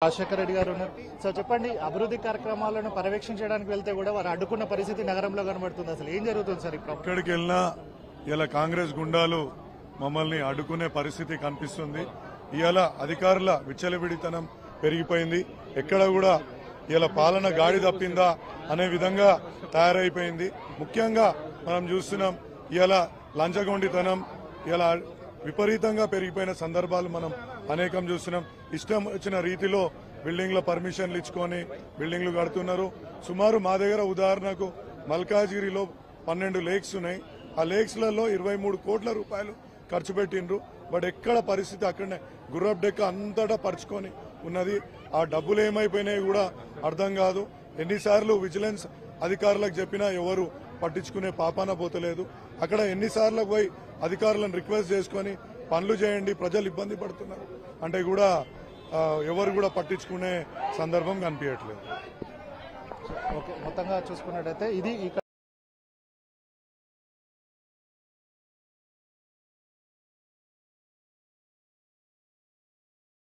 రాజశేఖర్ రెడ్డి గారు ఉన్నారు. సో చెప్పండి, అభివృద్ధి కార్యక్రమాలను పర్యవేక్షించడానికి వెళ్తే కూడా వారు అడ్డుకున్న పరిస్థితి నగరంలో కనబడుతుంది. అసలు ఏం జరుగుతుంది సార్? ఇప్పుడు ఎక్కడికి వెళ్ళినా ఇలా కాంగ్రెస్ గుండాలు మమ్మల్ని అడ్డుకునే పరిస్థితి కనిపిస్తుంది. ఇవాళ అధికారుల విచ్చలవిడితనం పెరిగిపోయింది. ఎక్కడ కూడా ఇలా పాలన గాడి తప్పిందా అనే విధంగా తయారైపోయింది. ముఖ్యంగా మనం చూస్తున్నాం ఇలా లంచగొండితనం ఇలా విపరీతంగా పెరిగిపోయిన సందర్భాలు మనం అనేకం చూస్తున్నాం. ఇష్టం వచ్చిన రీతిలో బిల్డింగ్ల పర్మిషన్లు ఇచ్చుకొని బిల్డింగ్లు కడుతున్నారు. సుమారు మా దగ్గర ఉదాహరణకు మల్కాజిగిరిలో 12 లేక్స్ ఉన్నాయి. ఆ లేక్స్లలో 23 కోట్ల రూపాయలు ఖర్చు పెట్టిండ్రు. బట్ ఎక్కడ పరిస్థితి అక్కడనే గుర్రప్ డెక్క అంతటా పరుచుకొని ఉన్నది. ఆ డబ్బులు ఏమైపోయినాయి కూడా అర్థం కాదు. ఎన్నిసార్లు విజిలెన్స్ అధికారులకు చెప్పినా ఎవరు పట్టించుకునే పాపాన పోతలేదు. అక్కడ ఎన్నిసార్లు పోయి అధికారులను రిక్వెస్ట్ చేసుకుని పనులు చేయండి, ప్రజలు ఇబ్బంది పడుతున్నారు అంటే కూడా ఎవరు కూడా పట్టించుకునే సందర్భం కనిపించట్లేదు. ఓకే, మొత్తంగా చూసుకున్నట్టయితే ఇది